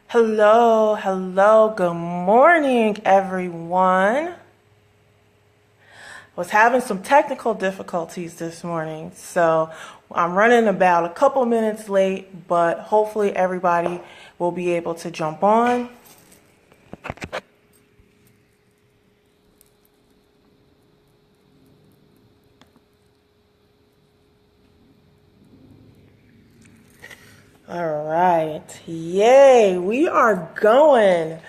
Hello, good morning, everyone. Was having some technical difficulties this morning, so I'm running about a couple minutes late, but hopefully everybody will be able to jump on. All right, yay, we are going.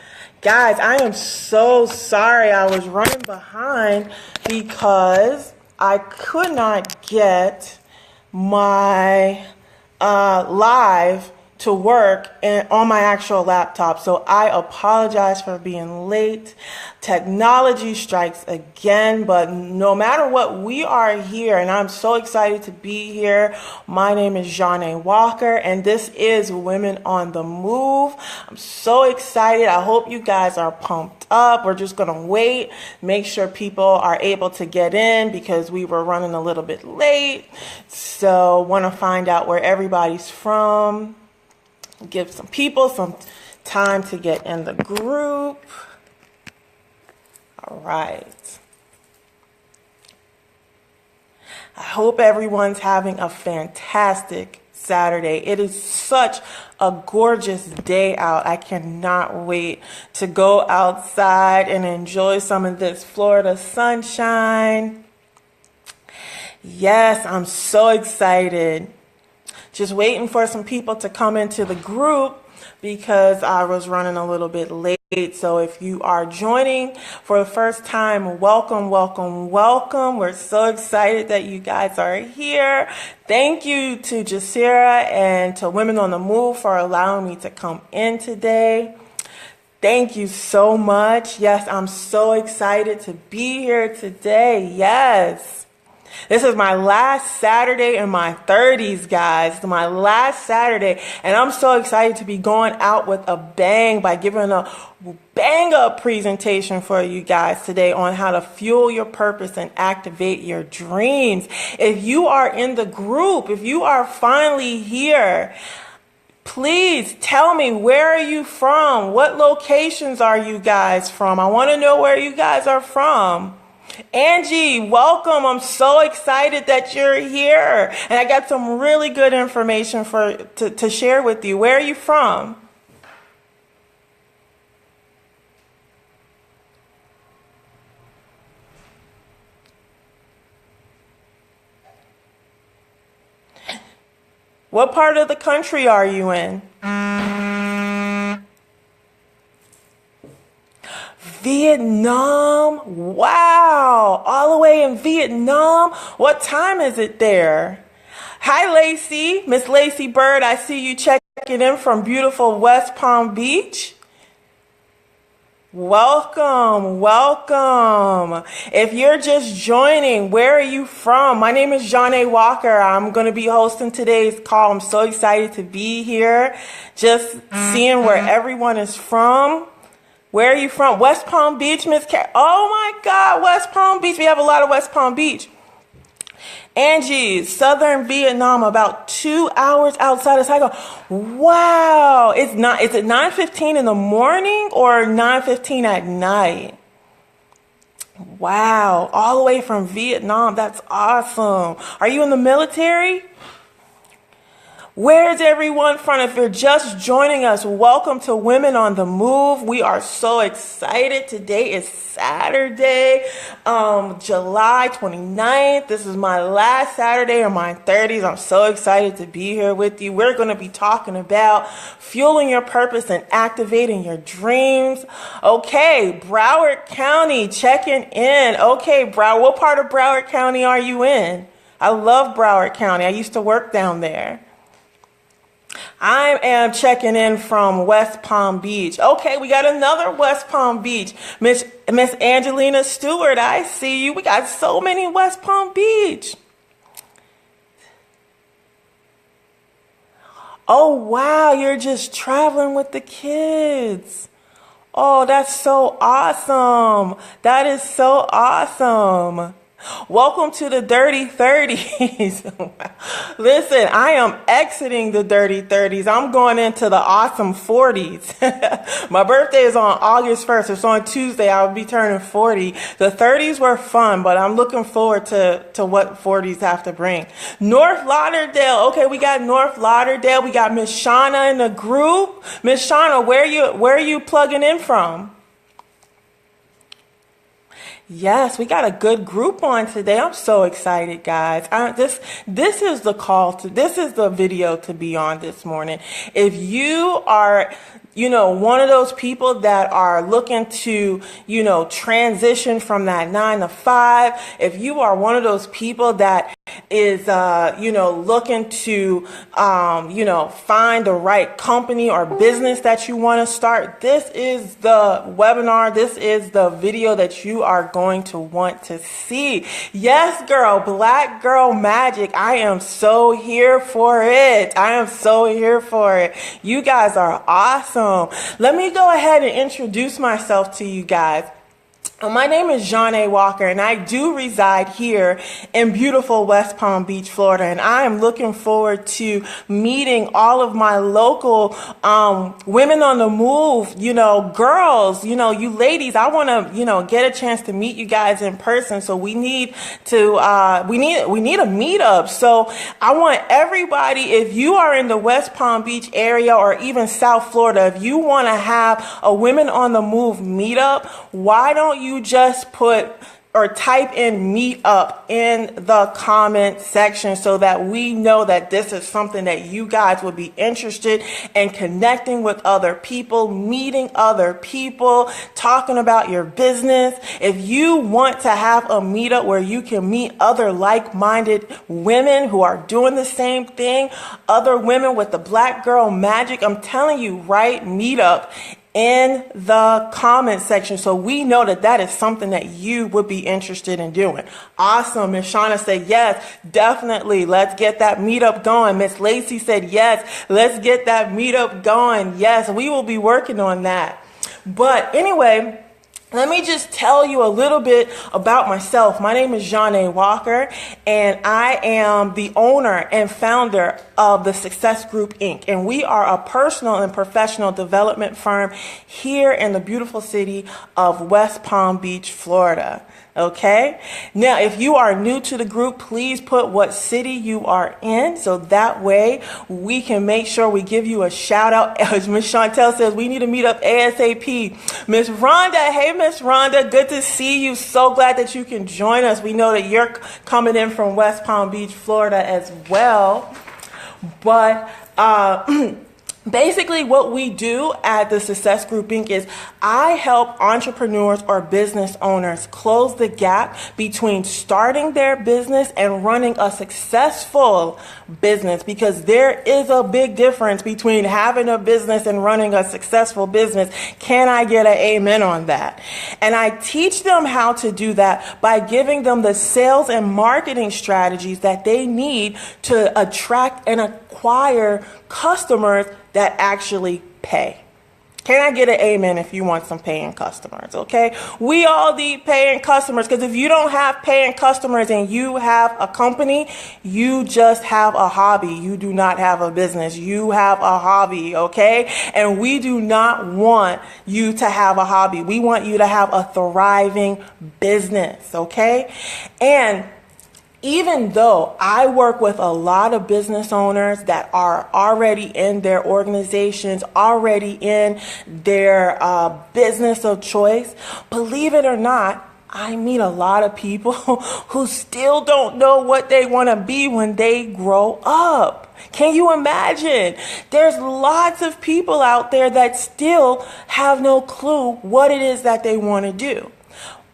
Guys, I am so sorry I was running behind because I could not get my live to work on my actual laptop. So I apologize for being late. Technology strikes again, but no matter what, we are here and I'm so excited to be here. My name is Jaunai Walker and this is Women on the Move. I'm so excited. I hope you guys are pumped up. We're just going to wait, make sure people are able to get in because we were running a little bit late. So want to find out where everybody's from. Give some people some time to get in the group. All right. I hope everyone's having a fantastic Saturday. It is such a gorgeous day out. I cannot wait to go outside and enjoy some of this Florida sunshine. Yes, I'm so excited. Just waiting for some people to come into the group because I was running a little bit late. So if you are joining for the first time, welcome. We're so excited that you guys are here. Thank you to Jasira and to Women on the Move for allowing me to come in today. Thank you so much. Yes, I'm so excited to be here today. Yes. This is my last Saturday in my 30s, guys. My last Saturday. And I'm so excited to be going out with a bang by giving a bang up presentation for you guys today on how to fuel your purpose and activate your dreams. If you are in the group, if you are finally here, please tell me, where are you from? What locations are you guys from? I want to know where you guys are from. Angie, welcome. I'm so excited that you're here. And I got some really good information to share with you. Where are you from? What part of the country are you in? Vietnam. Wow. All the way in Vietnam. What time is it there? Hi, Lacey. Miss Lacey Bird. I see you checking in from beautiful West Palm Beach. Welcome. If you're just joining, where are you from? My name is Jaunai Walker. I'm going to be hosting today's call. I'm so excited to be here. Just seeing where everyone is from. Where are you from? West Palm Beach, Miss Cat. Oh my God, West Palm Beach. We have a lot of West Palm Beach. Angie, Southern Vietnam, about 2 hours outside of Saigon. Wow. Is it 9:15 in the morning or 9:15 at night? Wow. All the way from Vietnam. That's awesome. Are you in the military? Where's everyone from? If you're just joining us, welcome to Women on the Move. We are so excited. Today is Saturday, July 29th. This is my last Saturday in my 30s. I'm so excited to be here with you. We're going to be talking about fueling your purpose and activating your dreams. Okay, Broward County checking in. Okay, what part of Broward County are you in? I love Broward County. I used to work down there. I am checking in from West Palm Beach. Okay, we got another West Palm Beach. Miss Angelina Stewart, I see you. We got so many West Palm Beach. Oh, wow, you're just traveling with the kids. Oh, that's so awesome. That is so awesome. Welcome to the dirty 30s. Listen, I am exiting the dirty 30s. I'm going into the awesome 40s. My birthday is on August 1st. It's on Tuesday. I'll be turning 40. The 30s were fun, but I'm looking forward to what 40s have to bring. North Lauderdale. Okay, we got North Lauderdale. We got Miss Shauna in the group. Miss Shauna, where are you plugging in from? Yes, we got a good group on today. I'm so excited, guys. This is the video to be on this morning. If you are, one of those people that are looking to, transition from that 9 to 5, if you are one of those people that is, looking to, find the right company or business that you want to start, this is the webinar. This is the video that you are going to want to see. Yes, girl, Black Girl Magic. I am so here for it. I am so here for it. You guys are awesome. Let me go ahead and introduce myself to you guys. My name is Jaunai Walker, and I do reside here in beautiful West Palm Beach, Florida, and I am looking forward to meeting all of my local women on the move, girls, you ladies. I want to, get a chance to meet you guys in person, so we need to, we need a meetup. So I want everybody, if you are in the West Palm Beach area or even South Florida, if you want to have a Women on the Move meetup, why don't you just put or type in meetup in the comment section so that we know that this is something that you guys would be interested in, connecting with other people, meeting other people, talking about your business. If you want to have a meetup where you can meet other like-minded women who are doing the same thing, other women with the Black Girl Magic, I'm telling you, write meetup in the comment section so we know that that is something that you would be interested in doing. Awesome. Miss Shauna said yes, definitely. Let's get that meetup going. Miss Lacey said yes, let's get that meetup going. Yes, we will be working on that. But anyway, let me just tell you a little bit about myself. My name is Jaunai Walker, and I am the owner and founder of the Success Group, Inc. And we are a personal and professional development firm here in the beautiful city of West Palm Beach, Florida. Okay. Now, if you are new to the group, please put what city you are in, so that way we can make sure we give you a shout out. As Miss Chantel says, we need to meet up ASAP. Miss Rhonda, hey Miss Rhonda, good to see you. So glad that you can join us. We know that you're coming in from West Palm Beach, Florida as well. But basically, what we do at the Success Group, Inc. is I help entrepreneurs or business owners close the gap between starting their business and running a successful business, because there is a big difference between having a business and running a successful business. Can I get an amen on that? And I teach them how to do that by giving them the sales and marketing strategies that they need to attract and acquire customers that actually pay. Can I get an amen if you want some paying customers? Okay. We all need paying customers, because if you don't have paying customers and you have a company, you just have a hobby. You do not have a business. You have a hobby. Okay. And we do not want you to have a hobby. We want you to have a thriving business. Okay. And even though I work with a lot of business owners that are already in their organizations, already in their business of choice, believe it or not, I meet a lot of people who still don't know what they want to be when they grow up. Can you imagine? There's lots of people out there that still have no clue what it is that they want to do.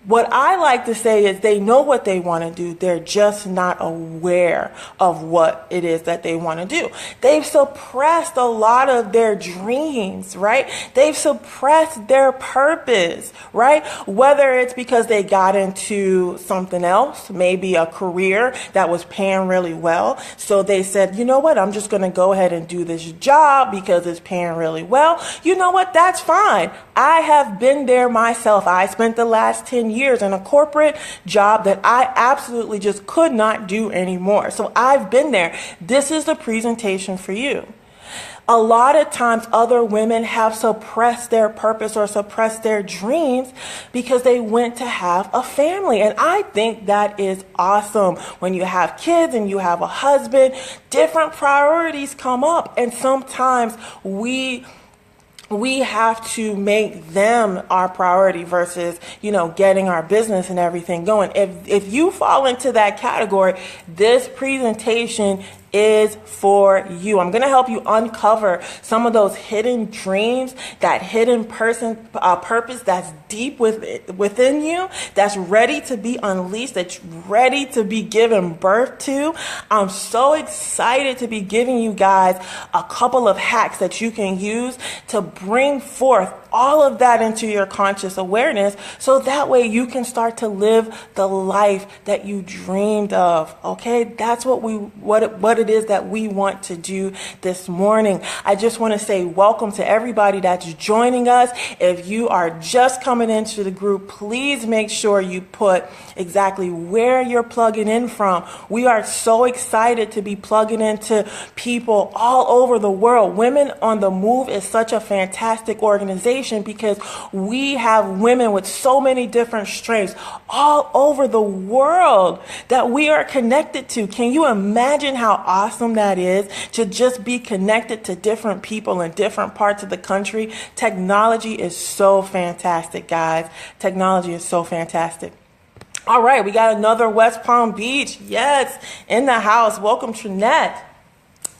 What I like to say is they know what they want to do. They're just not aware of what it is that they want to do. They've suppressed a lot of their dreams, right? They've suppressed their purpose, right? Whether it's because they got into something else, maybe a career that was paying really well. So they said, you know what? I'm just going to go ahead and do this job because it's paying really well. You know what? That's fine. I have been there myself. I spent the last 10 years in a corporate job that I absolutely just could not do anymore. So I've been there. This is the presentation for you. A lot of times other women have suppressed their purpose or suppressed their dreams because they went to have a family. And I think that is awesome. When you have kids and you have a husband, different priorities come up. And sometimes we have to make them our priority versus, getting our business and everything going. If you fall into that category, this presentation is for you. I'm going to help you uncover some of those hidden dreams, that hidden purpose that's deep within you, that's ready to be unleashed, that's ready to be given birth to. I'm so excited to be giving you guys a couple of hacks that you can use to bring forth all of that into your conscious awareness, so that way you can start to live the life that you dreamed of. Okay, that's what it is that we want to do this morning. I just want to say welcome to everybody that's joining us. If you are just coming into the group, please make sure you put exactly where you're plugging in from. We are so excited to be plugging into people all over the world. Women on the Move is such a fantastic organization because we have women with so many different strengths all over the world that we are connected to. Can you imagine how awesome that is, to just be connected to different people in different parts of the country? Technology is so fantastic, guys. Technology is so fantastic. All right, we got another West Palm Beach. Yes, in the house. Welcome, Trinette.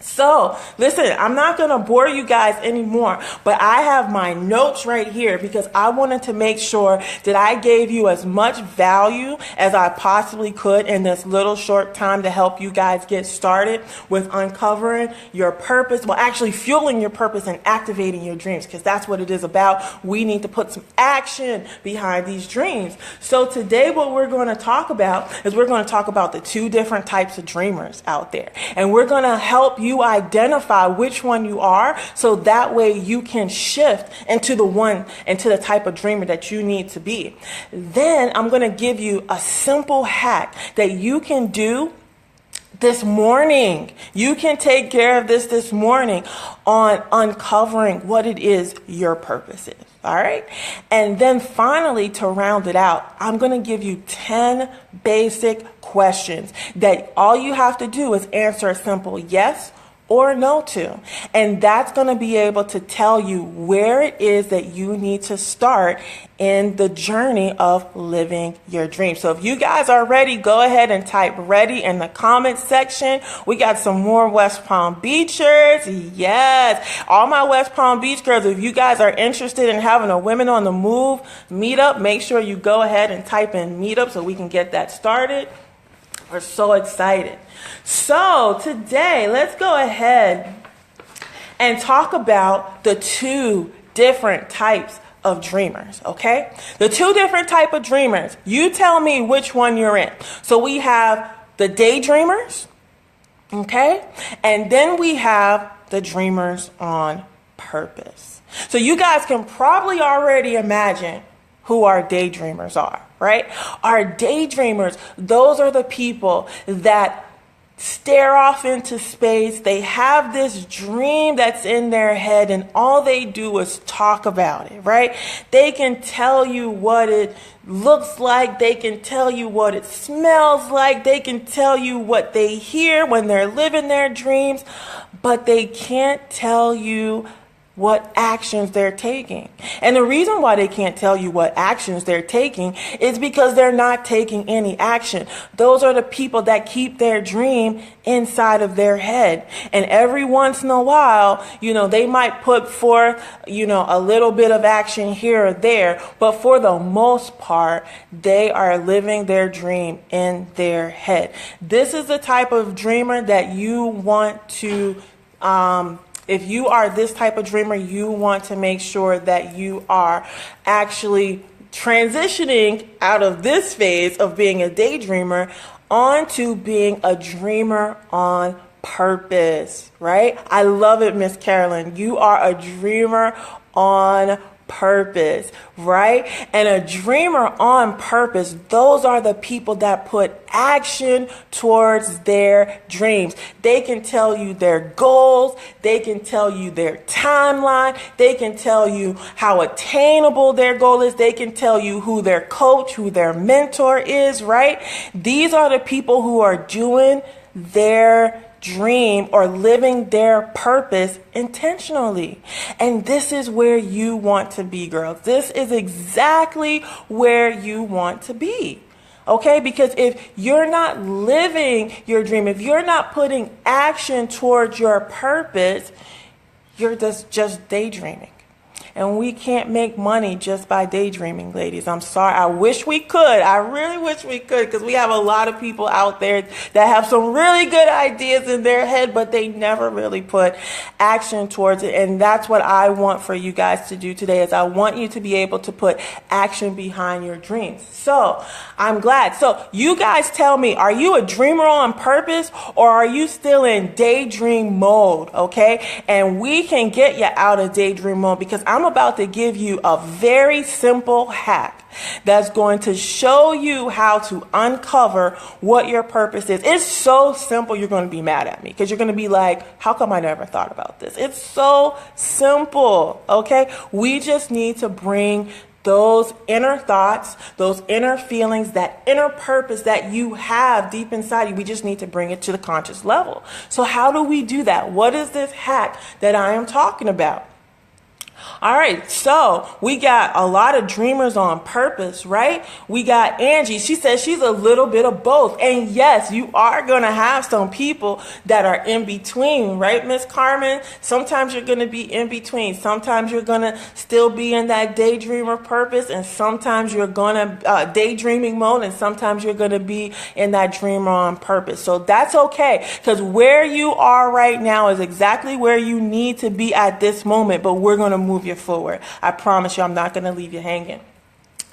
So, listen, I'm not going to bore you guys anymore, but I have my notes right here because I wanted to make sure that I gave you as much value as I possibly could in this little short time to help you guys get started with uncovering your purpose. Well, actually fueling your purpose and activating your dreams, because that's what it is about. We need to put some action behind these dreams. So today what we're going to talk about is we're going to talk about the two different types of dreamers out there. And we're going to help you identify which one you are, so that way you can shift into the type of dreamer that you need to be. Then I'm going to give you a simple hack that you can do this morning. You can take care of this morning on uncovering what it is your purpose is. All right. And then finally, to round it out, I'm going to give you 10 basic questions that all you have to do is answer a simple yes or no to. And that's going to be able to tell you where it is that you need to start in the journey of living your dream. So if you guys are ready, go ahead and type ready in the comment section. We got some more West Palm Beachers. Yes. All my West Palm Beach girls, if you guys are interested in having a Women on the Move meetup, make sure you go ahead and type in meetup so we can get that started. We're so excited. So today, let's go ahead and talk about the two different types of dreamers, okay? The two different type of dreamers. You tell me which one you're in. So we have the daydreamers, okay? And then we have the dreamers on purpose. So you guys can probably already imagine who our daydreamers are, right? Our daydreamers, those are the people that stare off into space. They have this dream that's in their head and all they do is talk about it, right? They can tell you what it looks like. They can tell you what it smells like. They can tell you what they hear when they're living their dreams, but they can't tell you what actions they're taking. And the reason why they can't tell you what actions they're taking is because they're not taking any action. Those are the people that keep their dream inside of their head. And every once in a while, they might put forth, a little bit of action here or there. But for the most part, they are living their dream in their head. This is the type of dreamer that you want to, if you are this type of dreamer, you want to make sure that you are actually transitioning out of this phase of being a daydreamer onto being a dreamer on purpose, right? I love it, Miss Carolyn. You are a dreamer on purpose, right? And a dreamer on purpose, those are the people that put action towards their dreams. They can tell you their goals. They can tell you their timeline. They can tell you how attainable their goal is. They can tell you who their coach, who their mentor is, right? These are the people who are doing their dream or living their purpose intentionally. And this is where you want to be, girls. This is exactly where you want to be. Okay? Because if you're not living your dream, if you're not putting action towards your purpose, you're just daydreaming. And we can't make money just by daydreaming, ladies. I'm sorry. I wish we could. I really wish we could, because we have a lot of people out there that have some really good ideas in their head, but they never really put action towards it. And that's what I want for you guys to do today, is I want you to be able to put action behind your dreams. So I'm glad. So you guys tell me, are you a dreamer on purpose, or are you still in daydream mode? Okay. And we can get you out of daydream mode, because I'm about to give you a very simple hack that's going to show you how to uncover what your purpose is. It's so simple, you're going to be mad at me, because you're going to be like, how come I never thought about this? It's so simple, okay? We just need to bring those inner thoughts, those inner feelings, that inner purpose that you have deep inside you. We just need to bring it to the conscious level. So how do we do that? What is this hack that I am talking about? All right, so we got a lot of dreamers on purpose, right? We got Angie. She says she's a little bit of both. And yes, you are going to have some people that are in between, right, Miss Carmen? Sometimes you're going to be in between. Sometimes you're going to still be in that daydreamer purpose, and sometimes you're going to daydreaming mode, and sometimes you're going to be in that dreamer on purpose. So that's okay, because where you are right now is exactly where you need to be at this moment, but we're going to move you forward. I promise you, I'm not going to leave you hanging.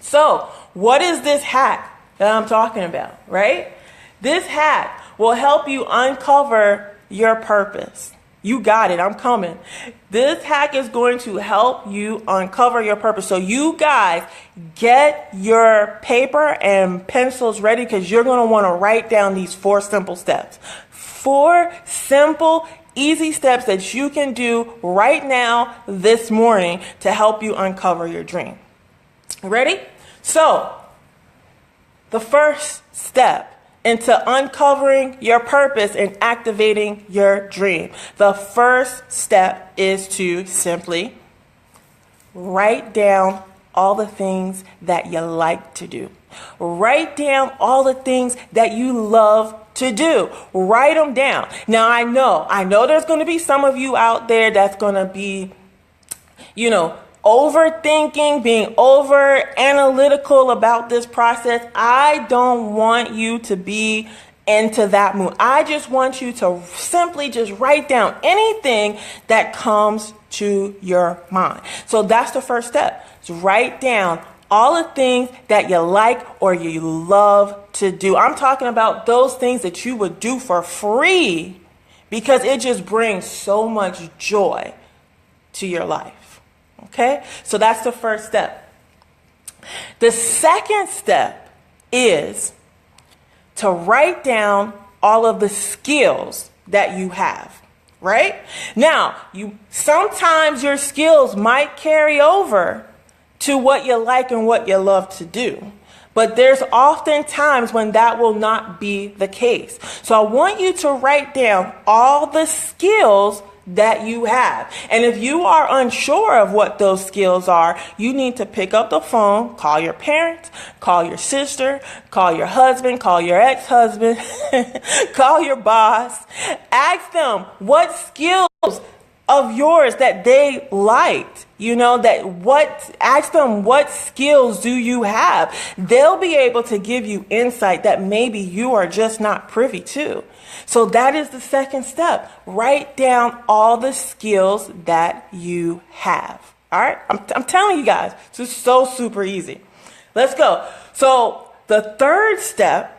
So what is this hack that I'm talking about, right? This hack will help you uncover your purpose. You got it. I'm coming. This hack is going to help you uncover your purpose. So you guys get your paper and pencils ready, because you're going to want to write down these 4 simple steps. 4 simple, easy steps that you can do right now, this morning, to help you uncover your dream. Ready? So, the first step into uncovering your purpose and activating your dream. The first step is to simply write down all the things that you like to do. Write down all the things that you love to do. Write them down. Now, I know there's going to be some of you out there that's going to be, overthinking, being over analytical about this process. I don't want you to be into that mood. I just want you to simply just write down anything that comes to your mind. So that's the first step. Is write down all the things that you like or you love to do. I'm talking about those things that you would do for free, because it just brings so much joy to your life. Okay? So that's the first step. The second step is to write down all of the skills that you have, right? Now, sometimes your skills might carry over to what you like and what you love to do. But there's often times when that will not be the case. So I want you to write down all the skills that you have. And if you are unsure of what those skills are, you need to pick up the phone, call your parents, call your sister, call your husband, call your ex-husband, call your boss. Ask them what skills of yours that they liked, ask them, what skills do you have? They'll be able to give you insight that maybe you are just not privy to. So that is the second step. Write down all the skills that you have. All right. I'm telling you guys, this is so super easy. Let's go. So the third step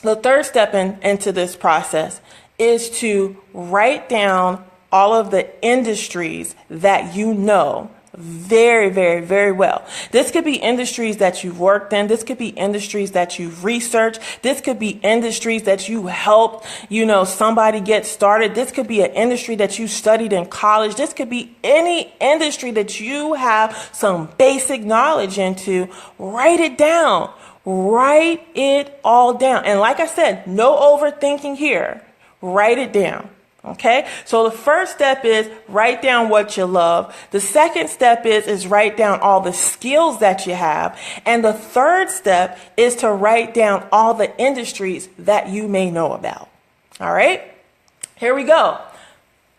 into this process is to write down all of the industries that you know very, very, very well. This could be industries that you've worked in. This could be industries that you've researched. This could be industries that you helped, somebody get started. This could be an industry that you studied in college. This could be any industry that you have some basic knowledge into. Write it down. Write it all down. And like I said, no overthinking here. Write it down. Okay, so the first step is write down what you love. The second step is write down all the skills that you have. And the third step is to write down all the industries that you may know about. All right, here we go.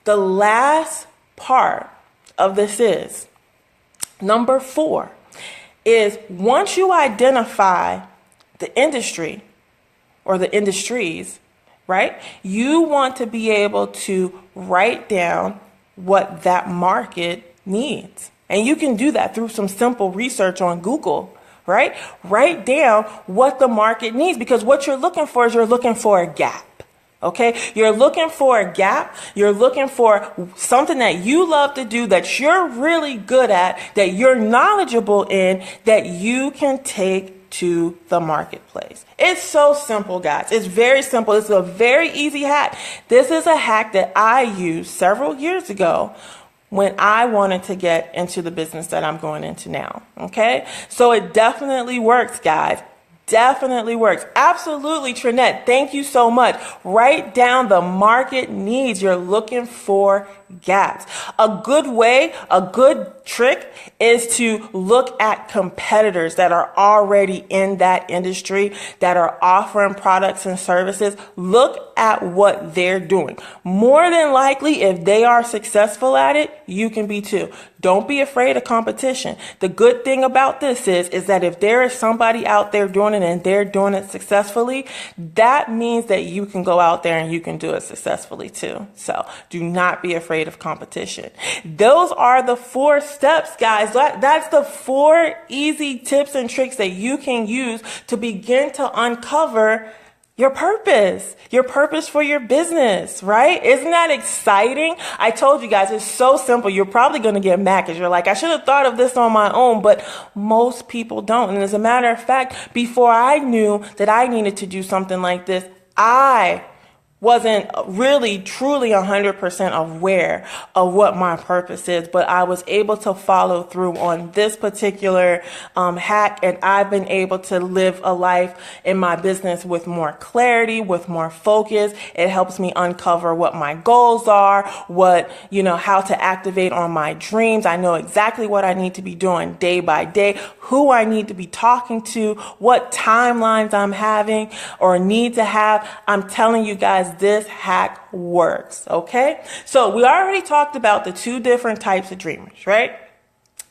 The last part of this is number 4 is once you identify the industry or the industries, right? You want to be able to write down what that market needs. And you can do that through some simple research on Google, right? Write down what the market needs, because what you're looking for is you're looking for a gap. Okay, you're looking for a gap. You're looking for something that you love to do, that you're really good at, that you're knowledgeable in, that you can take to the marketplace. It's so simple, guys. It's very simple. It's a very easy hack. This is a hack that I used several years ago when I wanted to get into the business that I'm going into now. Okay, so it definitely works, guys. Definitely works. Absolutely, Trinette. Thank you so much. Write down the market needs. You're looking for gaps. A good way, a good trick is to look at competitors that are already in that industry, that are offering products and services. Look at what they're doing. More than likely, if they are successful at it, you can be too. Don't be afraid of competition. The good thing about this is that if there is somebody out there doing it and they're doing it successfully, that means that you can go out there and you can do it successfully too. So do not be afraid of competition. Those are the 4 steps, guys. That's the 4 easy tips and tricks that you can use to begin to uncover your purpose for your business, right? Isn't that exciting? I told you guys, it's so simple. You're probably going to get mad because you're like, I should have thought of this on my own, but most people don't. And as a matter of fact, before I knew that I needed to do something like this, I wasn't really truly 100% aware of what my purpose is, but I was able to follow through on this particular hack, and I've been able to live a life in my business with more clarity, with more focus. It helps me uncover what my goals are, how to activate on my dreams. I know exactly what I need to be doing day by day, who I need to be talking to, what timelines I'm having or need to have. I'm telling you guys, this hack works, okay? So we already talked about the 2 different types of dreamers, right?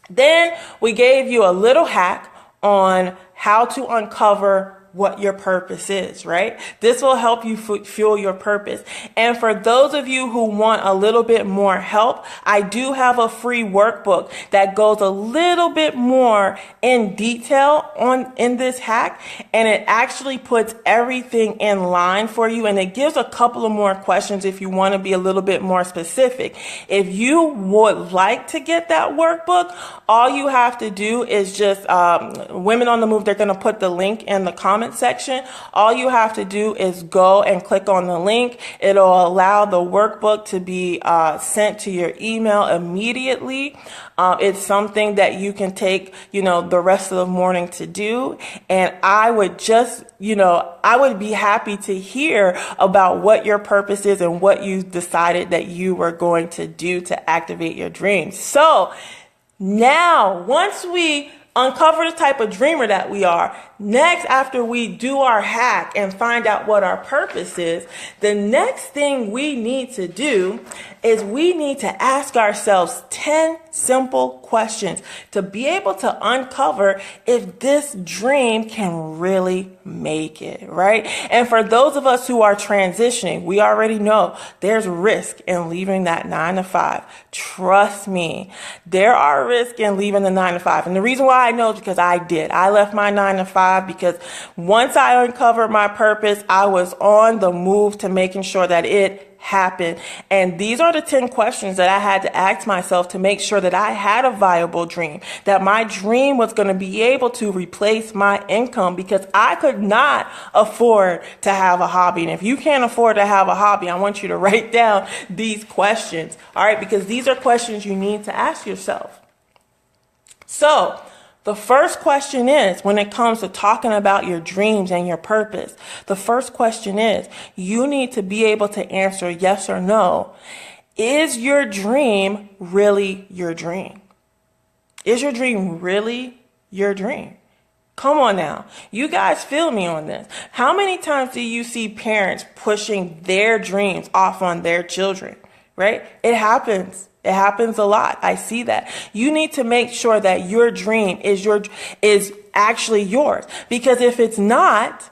Then we gave you a little hack on how to uncover what your purpose is, right? This will help you fuel your purpose. And for those of you who want a little bit more help, I do have a free workbook that goes a little bit more in detail in this hack, and it actually puts everything in line for you, and it gives a couple of more questions if you want to be a little bit more specific. If you would like to get that workbook, all you have to do is just Women on the Move, they're going to put the link in the comment section. All you have to do is go and click on the link. It'll allow the workbook to be sent to your email immediately. It's something that you can take, the rest of the morning to do. And I would I would be happy to hear about what your purpose is and what you decided that you were going to do to activate your dreams. So now, once we uncover the type of dreamer that we are, next, after we do our hack and find out what our purpose is, the next thing we need to do is we need to ask ourselves 10 simple questions to be able to uncover if this dream can really make it, right? And for those of us who are transitioning, we already know there's risk in leaving that 9 to 5. Trust me, there are risks in leaving the 9 to 5. And the reason why I know is because I did. I left my 9 to 5 because once I uncovered my purpose, I was on the move to making sure that it happen. And these are the 10 questions that I had to ask myself to make sure that I had a viable dream, that my dream was going to be able to replace my income, because I could not afford to have a hobby. And if you can't afford to have a hobby, I want you to write down these questions. All right, because these are questions you need to ask yourself. So the first question is, when it comes to talking about your dreams and your purpose, the first question is, you need to be able to answer yes or no. Is your dream really your dream? Is your dream really your dream? Come on now. You guys feel me on this. How many times do you see parents pushing their dreams off on their children, right? It happens. It happens a lot. I see that. You need to make sure that your dream is actually yours, because if it's not,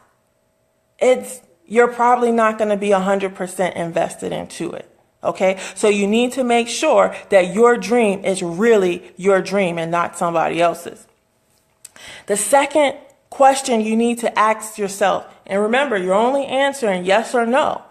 you're probably not going to be 100% invested into it. Okay. So you need to make sure that your dream is really your dream and not somebody else's. The second question you need to ask yourself, and remember, you're only answering yes or no.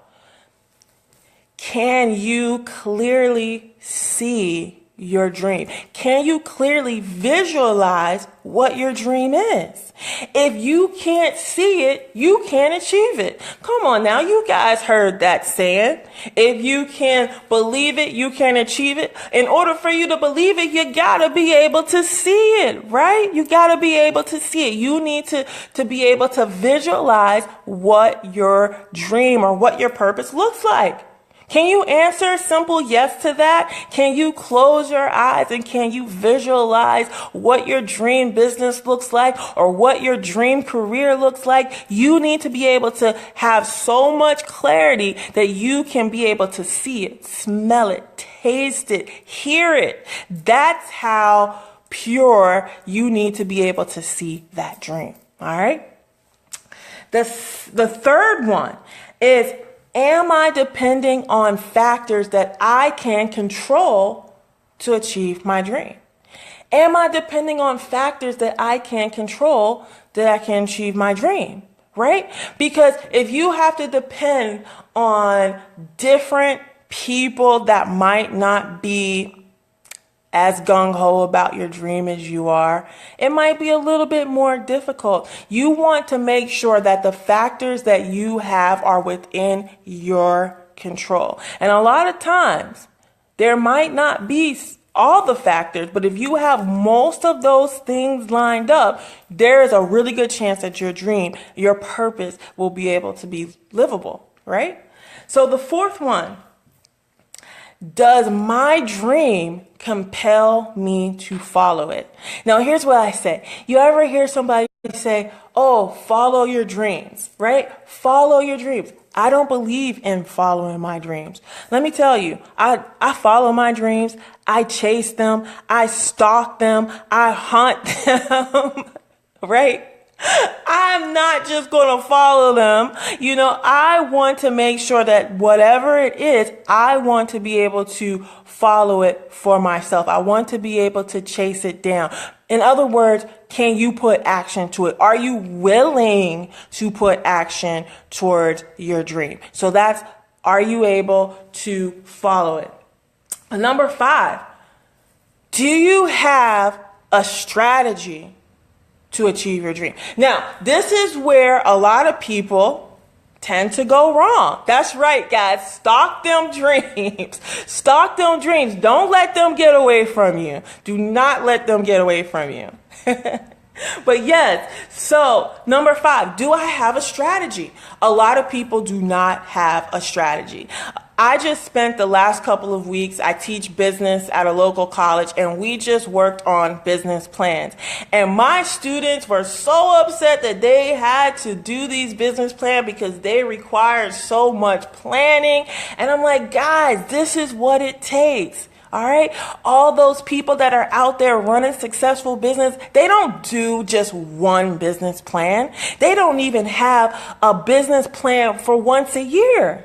Can you clearly see your dream? Can you clearly visualize what your dream is? If you can't see it, you can't achieve it. Come on now, you guys heard that saying. If you can believe it, you can achieve it. In order for you to believe it, you gotta be able to see it, right? You gotta be able to see it. You need to be able to visualize what your dream or what your purpose looks like. Can you answer a simple yes to that? Can you close your eyes and can you visualize what your dream business looks like or what your dream career looks like? You need to be able to have so much clarity that you can be able to see it, smell it, taste it, hear it. That's how pure you need to be able to see that dream. All right. The third one is, am I depending on factors that I can control to achieve my dream? Am I depending on factors that I can control that I can achieve my dream? Right? Because if you have to depend on different people that might not be as gung-ho about your dream as you are, it might be a little bit more difficult. You want to make sure that the factors that you have are within your control. And a lot of times, there might not be all the factors, but if you have most of those things lined up, there is a really good chance that your dream, your purpose will be able to be livable, right? So the fourth one, does my dream compel me to follow it? Now, here's what I say. You ever hear somebody say, oh, follow your dreams, right? Follow your dreams. I don't believe in following my dreams. Let me tell you, I follow my dreams. I chase them. I stalk them. I hunt them, right? I'm not just going to follow them. You know, I want to make sure that whatever it is, I want to be able to follow it for myself. I want to be able to chase it down. In other words, can you put action to it? Are you willing to put action towards your dream? So that's, are you able to follow it? Number 5, do you have a strategy to achieve your dream? Now, this is where a lot of people tend to go wrong. That's right, guys. Stalk them dreams. Stalk them dreams. Don't let them get away from you. Do not let them get away from you. But yes, so number 5, do I have a strategy? A lot of people do not have a strategy. I just spent the last couple of weeks, I teach business at a local college, and we just worked on business plans. And my students were so upset that they had to do these business plans because they required so much planning. And I'm like, guys, this is what it takes. All right. All those people that are out there running successful business, they don't do just one business plan. They don't even have a business plan for once a year.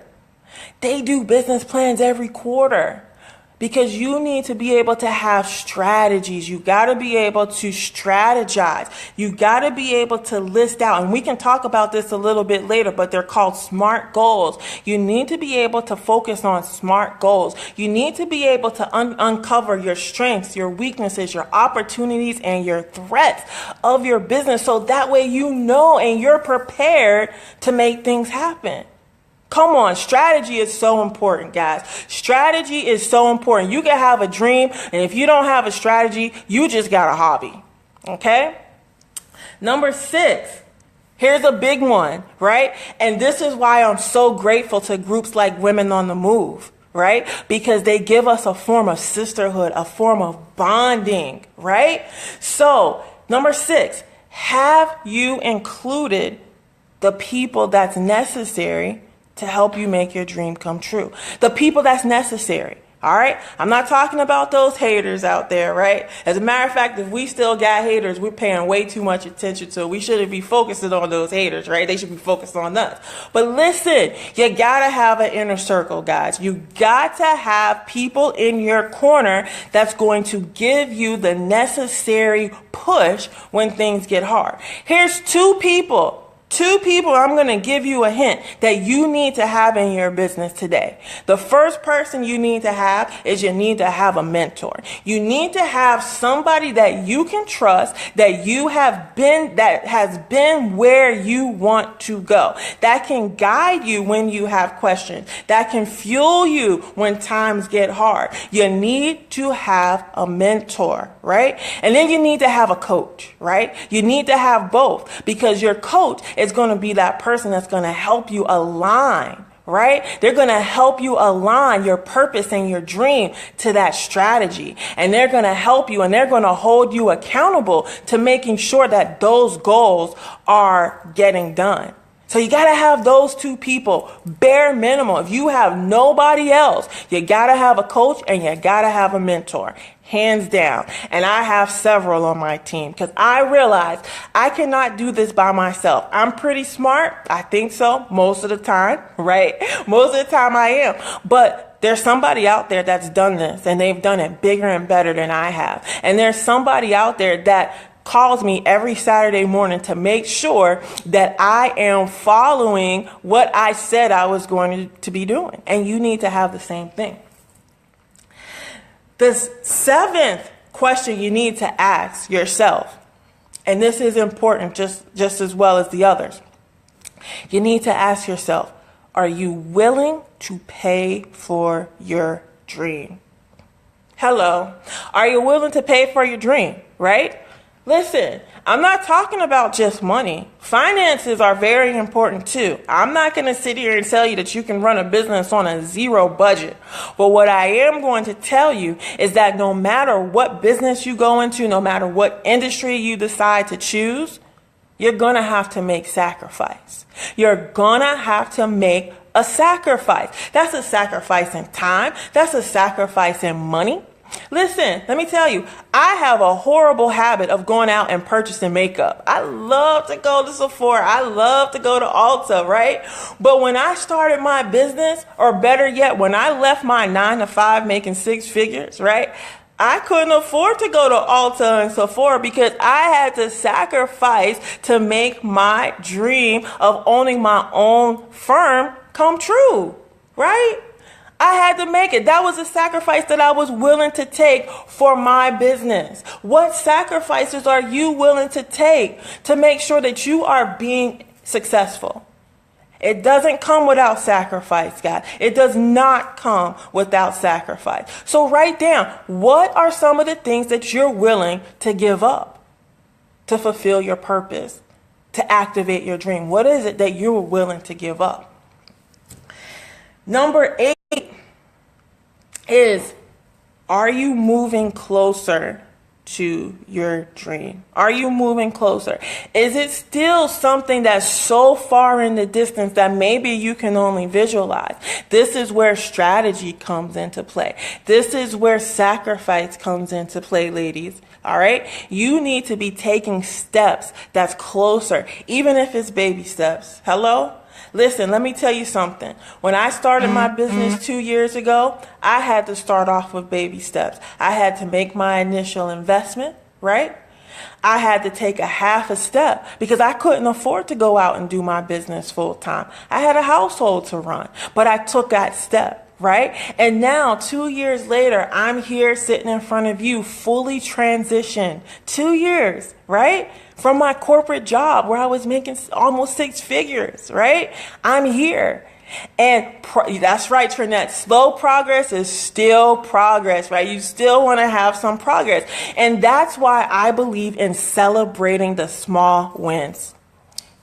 They do business plans every quarter. Because you need to be able to have strategies. You got to be able to strategize. You got to be able to list out. And we can talk about this a little bit later, but they're called SMART goals. You need to be able to focus on SMART goals. You need to be able to uncover your strengths, your weaknesses, your opportunities, and your threats of your business. So that way you know and you're prepared to make things happen. Come on, strategy is so important, guys. Strategy is so important. You can have a dream, and if you don't have a strategy, you just got a hobby. Okay? Number 6. Here's a big one, right? And this is why I'm so grateful to groups like Women on the Move, right? Because they give us a form of sisterhood, a form of bonding, right? So, number 6, have you included the people that's necessary to help you make your dream come true? The people that's necessary. All right. I'm not talking about those haters out there, right? As a matter of fact, if we still got haters, we're paying way too much attention to. We shouldn't be focusing on those haters, right? They should be focused on us. But listen, you got to have an inner circle, guys. You got to have people in your corner that's going to give you the necessary push when things get hard. Here's two people I'm going to give you a hint that you need to have in your business today. The first person you need to have is you need to have a mentor. You need to have somebody that you can trust, that has been where you want to go, that can guide you when you have questions, that can fuel you when times get hard. You need to have a mentor, right? And then you need to have a coach, right? You need to have both, because your coach is going to be that person that's going to help you align, right? They're going to help you align your purpose and your dream to that strategy. And they're going to help you and they're going to hold you accountable to making sure that those goals are getting done. So you got to have those two people, bare minimum. If you have nobody else, you got to have a coach and you got to have a mentor, hands down. And I have several on my team because I realize I cannot do this by myself. I'm pretty smart. I think so most of the time, right? Most of the time I am. But there's somebody out there that's done this and they've done it bigger and better than I have. And there's somebody out there that calls me every Saturday morning to make sure that I am following what I said I was going to be doing. And you need to have the same thing. The 7th question you need to ask yourself, and this is important just as well as the others. You need to ask yourself, are you willing to pay for your dream? Hello. Are you willing to pay for your dream, right? Listen, I'm not talking about just money. Finances are very important too. I'm not going to sit here and tell you that you can run a business on a zero budget. But what I am going to tell you is that no matter what business you go into, no matter what industry you decide to choose, you're going to have to make sacrifice. You're going to have to make a sacrifice. That's a sacrifice in time. That's a sacrifice in money. Listen, let me tell you, I have a horrible habit of going out and purchasing makeup. I love to go to Sephora. I love to go to Ulta, right? But when I started my business, or better yet, when I left my 9-to-5 making 6 figures, right? I couldn't afford to go to Ulta and Sephora because I had to sacrifice to make my dream of owning my own firm come true, right? I had to make it. That was a sacrifice that I was willing to take for my business. What sacrifices are you willing to take to make sure that you are being successful? It doesn't come without sacrifice, guys. It does not come without sacrifice. So write down, what are some of the things that you're willing to give up to fulfill your purpose, to activate your dream? What is it that you're willing to give up? Number 8 is, are you moving closer to your dream? Are you moving closer? Is it still something that's so far in the distance that maybe you can only visualize? This is where strategy comes into play. This is where sacrifice comes into play, ladies. All right? You need to be taking steps that's closer, even if it's baby steps. Hello? Listen, let me tell you something. When I started my business 2 years ago, I had to start off with baby steps. I had to make my initial investment, right? I had to take a half a step because I couldn't afford to go out and do my business full time. I had a household to run, but I took that step, right? And now 2 years later, I'm here sitting in front of you, fully transitioned. 2 years, right? From my corporate job where I was making almost 6 figures, right? I'm here. And that's right, Trinette. Slow progress is still progress, right? You still want to have some progress. And that's why I believe in celebrating the small wins.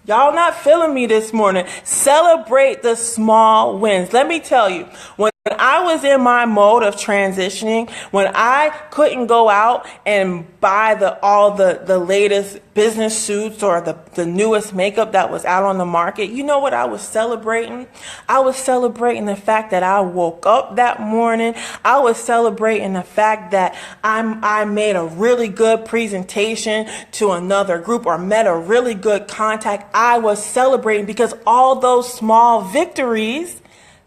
Y'all not feeling me this morning. Celebrate the small wins. Let me tell you, when I was in my mode of transitioning, when I couldn't go out and buy all the latest business suits or the newest makeup that was out on the market, you know what I was celebrating? I was celebrating the fact that I woke up that morning. I was celebrating the fact that I made a really good presentation to another group or met a really good contact. I was celebrating because all those small victories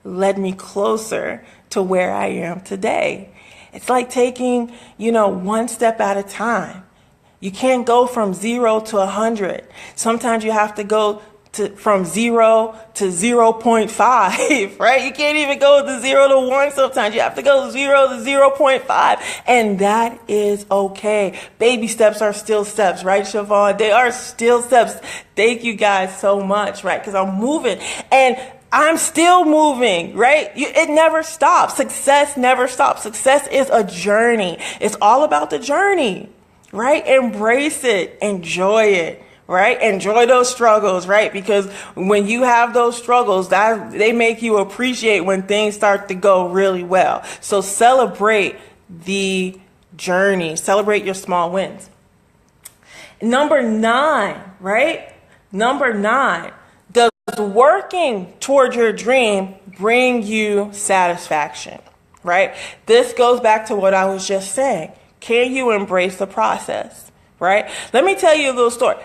led me closer to where I am today. It's like taking, one step at a time. You can't go from 0 to 100. Sometimes you have to go from 0 to 0.5, right? You can't even go to 0 to 1 sometimes. You have to go 0 to 0.5. And that is okay. Baby steps are still steps, right, Siobhan? They are still steps. Thank you guys so much, right? Because I'm moving. And I'm still moving, right? It never stops. Success never stops. Success is a journey. It's all about the journey, right? Embrace it. Enjoy it, right? Enjoy those struggles, right? Because when you have those struggles, they make you appreciate when things start to go really well. So celebrate the journey. Celebrate your small wins. Number 9, right? Number 9. Does working toward your dream bring you satisfaction, right? This goes back to what I was just saying. Can you embrace the process, right? Let me tell you a little story.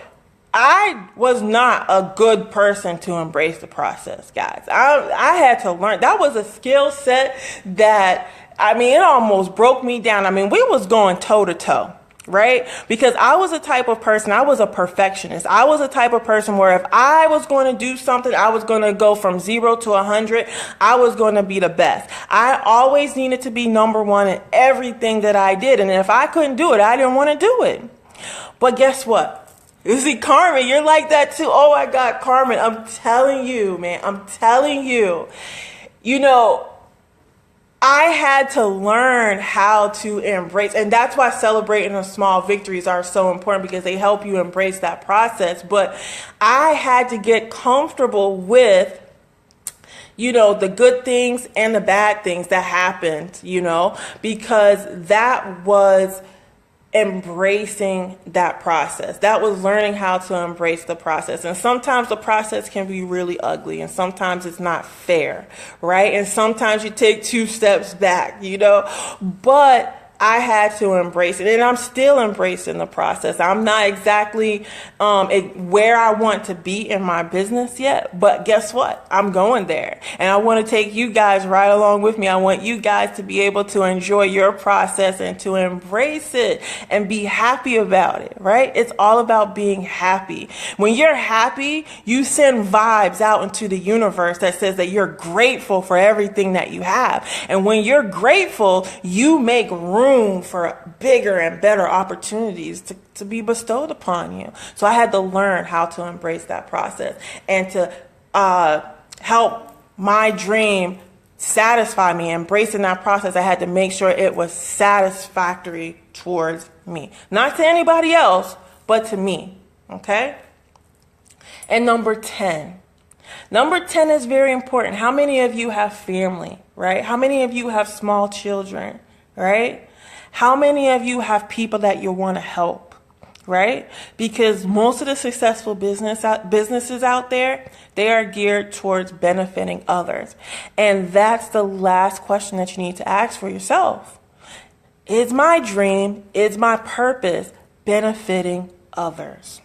I was not a good person to embrace the process, guys. I had to learn. That was a skill set that, it almost broke me down. We was going toe to toe. Right? Because I was a type of person, I was a perfectionist. I was a type of person where if I was going to do something, I was going to go from 0 to 100. I was going to be the best. I always needed to be number 1 in everything that I did. And if I couldn't do it, I didn't want to do it. But guess what? You see, Carmen, you're like that too. Oh my God, Carmen, I'm telling you, man, I'm telling you, I had to learn how to embrace, and that's why celebrating the small victories are so important because they help you embrace that process. But I had to get comfortable with, the good things and the bad things that happened, because that was embracing that process. That was learning how to embrace the process. And sometimes the process can be really ugly and sometimes it's not fair, right? And sometimes you take 2 steps back, but I had to embrace it, and I'm still embracing the process. I'm not exactly where I want to be in my business yet, but guess what? I'm going there, and I want to take you guys right along with me. I want you guys to be able to enjoy your process and to embrace it and be happy about it, right? It's all about being happy. When you're happy, you send vibes out into the universe that says that you're grateful for everything that you have. And when you're grateful, you make room for bigger and better opportunities to be bestowed upon you. So I had to learn how to embrace that process and to help my dream satisfy me. Embracing that process, I had to make sure it was satisfactory towards me. Not to anybody else, but to me. Okay? And number 10. Number 10 is very important. How many of you have family, right? How many of you have small children, right? How many of you have people that you want to help, right? Because most of the successful businesses out there, they are geared towards benefiting others. And that's the last question that you need to ask for yourself. Is my dream, is my purpose benefiting others?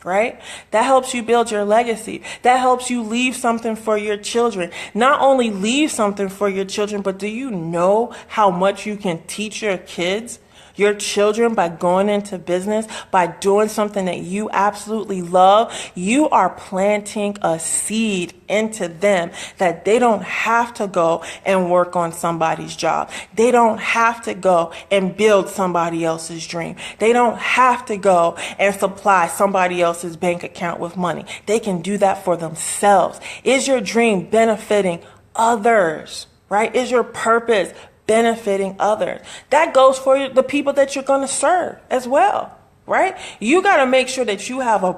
right? That helps you build your legacy. That helps you leave something for your children. Not only leave something for your children, but do you know how much you can teach your kids, your children, by going into business, by doing something that you absolutely love? You are planting a seed into them that they don't have to go and work on somebody's job. They don't have to go and build somebody else's dream. They don't have to go and supply somebody else's bank account with money. They can do that for themselves. Is your dream benefiting others, right? Is your purpose benefiting others? That goes for the people that you're going to serve as well, right? You got to make sure that you have a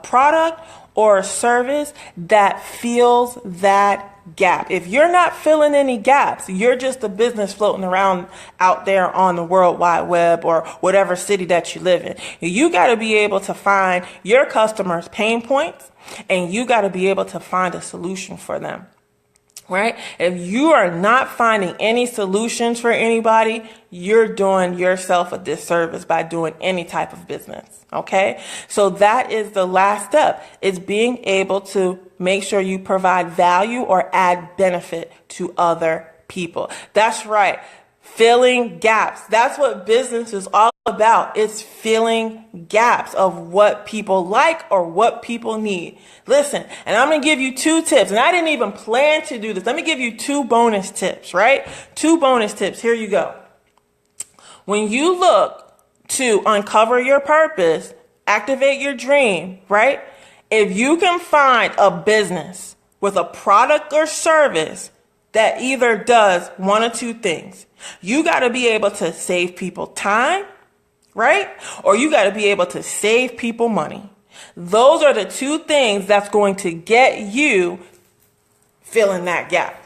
product or a service that fills that gap. If you're not filling any gaps, you're just a business floating around out there on the World Wide Web or whatever city that you live in. You got to be able to find your customers' pain points, and you got to be able to find a solution for them. Right? If you are not finding any solutions for anybody, you're doing yourself a disservice by doing any type of business. Okay? So that is the last step, is being able to make sure you provide value or add benefit to other people. That's right. Filling gaps. That's what business is all about. It's filling gaps of what people like or what people need. Listen, and I'm going to give you 2 tips, and I didn't even plan to do this. Let me give you 2 bonus tips, right? 2 bonus tips. Here you go. When you look to uncover your purpose, activate your dream, right? If you can find a business with a product or service that either does one or 2 things, you got to be able to save people time, right? Or you got to be able to save people money. Those are the 2 things that's going to get you filling that gap.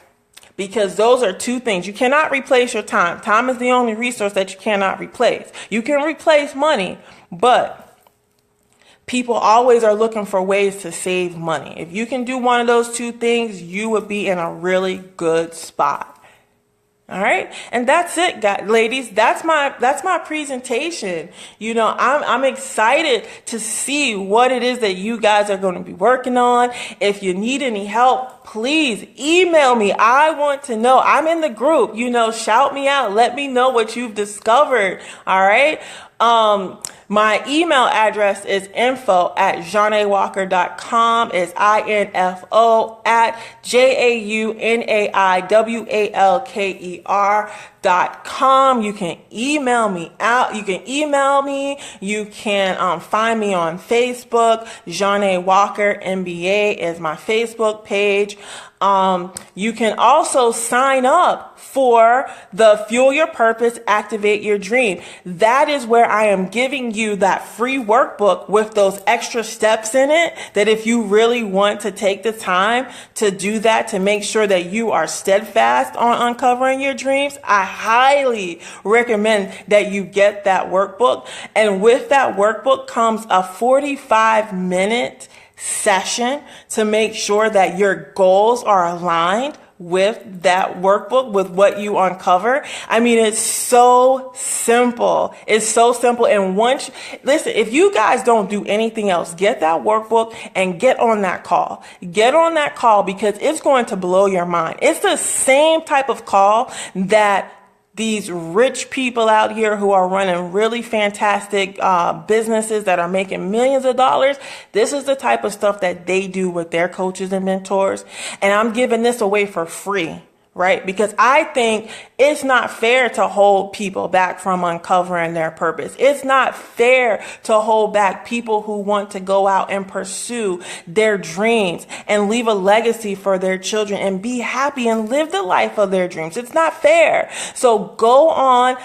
Because those are 2 things. You cannot replace your time. Time is the only resource that you cannot replace. You can replace money, but people always are looking for ways to save money. If you can do one of those 2 things, you would be in a really good spot. All right. And that's it, guys, ladies. That's my presentation. You know, I'm excited to see what it is that you guys are going to be working on. If you need any help, please email me. I want to know. I'm in the group, you know, shout me out. Let me know what you've discovered. All right. My email address is info@jaunaiwalker.com. It's info@JAUNAIWALKER.com. You can email me out. You can email me. You can find me on Facebook. Jaunai Walker, M.B.A. is my Facebook page. You can also sign up for the Fuel Your Purpose, Activate Your Dream. That is where I am giving you that free workbook with those extra steps in it, that if you really want to take the time to do that, to make sure that you are steadfast on uncovering your dreams, I highly recommend that you get that workbook. And with that workbook comes a 45-minute session to make sure that your goals are aligned with that workbook, with what you uncover. I mean, it's so simple. It's so simple. And listen, if you guys don't do anything else, get that workbook and get on that call. Get on that call, because it's going to blow your mind. It's the same type of call that these rich people out here who are running really fantastic businesses that are making millions of dollars. This is the type of stuff that they do with their coaches and mentors. And I'm giving this away for free. Right? Because I think it's not fair to hold people back from uncovering their purpose. It's not fair to hold back people who want to go out and pursue their dreams and leave a legacy for their children and be happy and live the life of their dreams. It's not fair. So go on.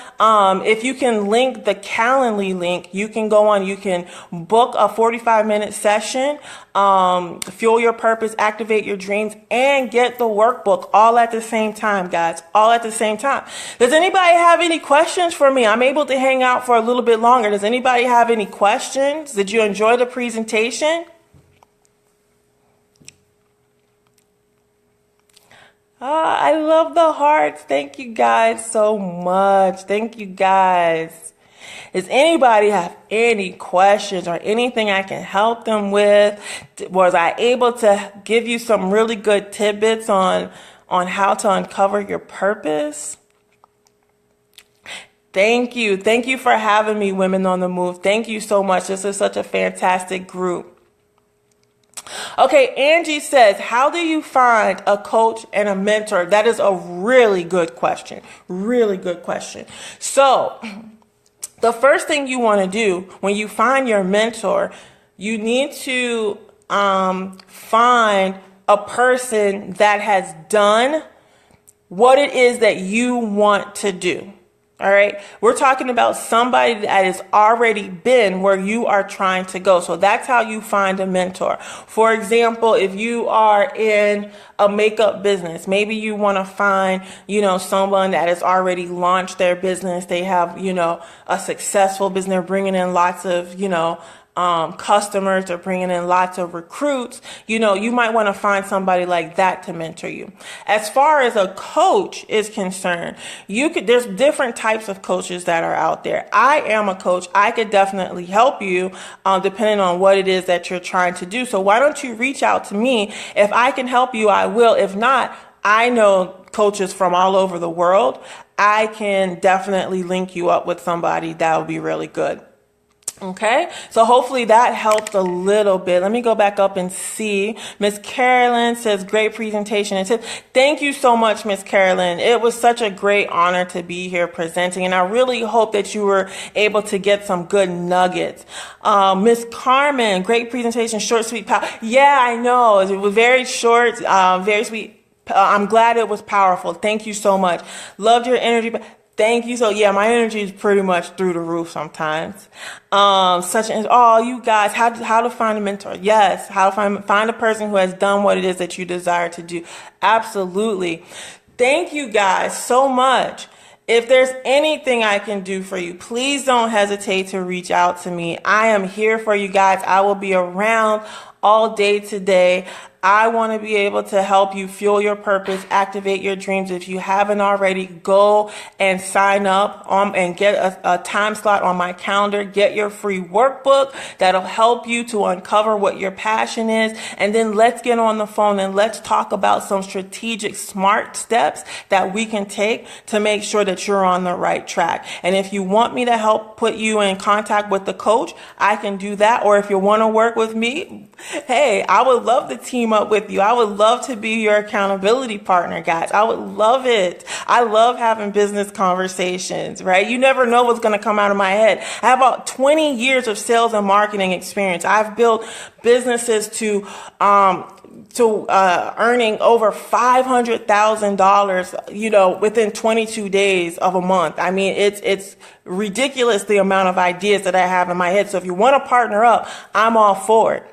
If you can link the Calendly link, you can go on, you can book a 45-minute session, Fuel Your Purpose, Activate Your Dreams, and get the workbook all at the same time, guys, all at the same time. Does anybody have any questions for me? I'm able to hang out for a little bit longer. Does anybody have any questions? Did you enjoy the presentation? I love the hearts. Thank you guys so much. Thank you guys. Does anybody have any questions or anything I can help them with? Was I able to give you some really good tidbits on how to uncover your purpose? Thank you. Thank you for having me, Women on the Move. Thank you so much. This is such a fantastic group. Okay, Angie says, how do you find a coach and a mentor? That is a really good question. Really good question. So, the first thing you want to do when you find your mentor, you need to find a person that has done what it is that you want to do. All right. We're talking about somebody that has already been where you are trying to go. So that's how you find a mentor. For example, if you are in a makeup business, maybe you want to find, someone that has already launched their business. They have, a successful business. They're bringing in lots of, customers. They're bringing in lots of recruits. You might want to find somebody like that to mentor you. As far as a coach is concerned, there's different types of coaches that are out there. I am a coach. I could definitely help you, depending on what it is that you're trying to do. So why don't you reach out to me? If I can help you, I will. If not, I know coaches from all over the world. I can definitely link you up with somebody that would be really good. Okay, so hopefully that helped a little bit. Let me go back up and see. Miss Carolyn says, great presentation. And thank you so much, Miss Carolyn. It was such a great honor to be here presenting, and I really hope that you were able to get some good nuggets. Miss Carmen, great presentation, short, sweet, power. Yeah, I know. It was very short, very sweet. I'm glad it was powerful. Thank you so much. Loved your energy. Thank you. So yeah, my energy is pretty much through the roof sometimes. You guys, how to find a mentor? Yes, how to find a person who has done what it is that you desire to do. Absolutely. Thank you guys so much. If there's anything I can do for you, please don't hesitate to reach out to me. I am here for you guys. I will be around all day today. I want to be able to help you fuel your purpose, activate your dreams. If you haven't already, go and sign up and get a time slot on my calendar. Get your free workbook that'll help you to uncover what your passion is. And then let's get on the phone and let's talk about some strategic, smart steps that we can take to make sure that you're on the right track. And if you want me to help put you in contact with the coach, I can do that. Or if you want to work with me, hey, I would love to team up with you. I would love to be your accountability partner, guys. I would love it. I love having business conversations, right? You never know what's going to come out of my head. I have about 20 years of sales and marketing experience. I've built businesses to earning over $500,000, within 22 days of a month. I mean, it's ridiculous the amount of ideas that I have in my head. So if you want to partner up, I'm all for it.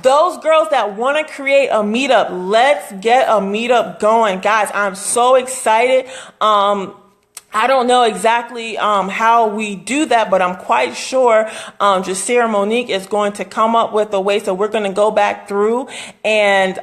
Those girls that want to create a meetup, let's get a meetup going. Guys, I'm so excited. I don't know exactly how we do that, but I'm quite sure Jasira Monique is going to come up with a way. So we're going to go back through and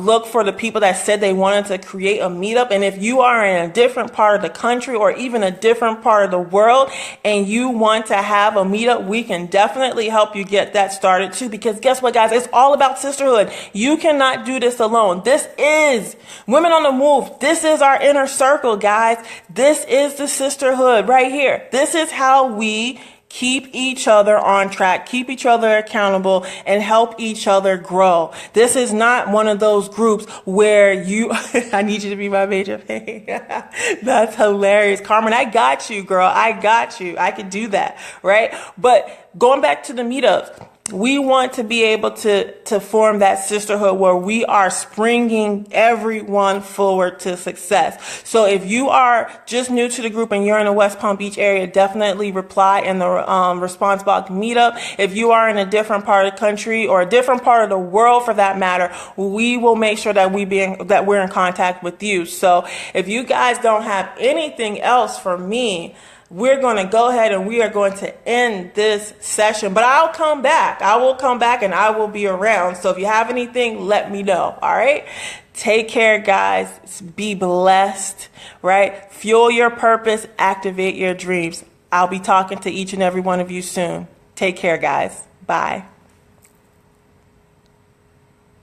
look for the people that said they wanted to create a meetup. And if you are in a different part of the country or even a different part of the world and you want to have a meetup, we can definitely help you get that started too. Because guess what, guys? It's all about sisterhood. You cannot do this alone. This is Women on the Move. This is our inner circle, guys. This is the sisterhood right here. This is how we keep each other on track, keep each other accountable, and help each other grow. This is not one of those groups where I need you to be my major fan. That's hilarious. Carmen, I got you, girl. I got you. I could do that, right? But going back to the meetups, we want to be able to form that sisterhood where we are springing everyone forward to success. So if you are just new to the group and you're in the West Palm Beach area, definitely reply in the response box meetup. If you are in a different part of the country or a different part of the world for that matter, we will make sure that we're in contact with you. So if you guys don't have anything else for me, we're going to go ahead and we are going to end this session. But I'll come back. I will come back and I will be around. So if you have anything, let me know. All right. Take care, guys. Be blessed, right? Fuel your purpose. Activate your dreams. I'll be talking to each and every one of you soon. Take care, guys. Bye.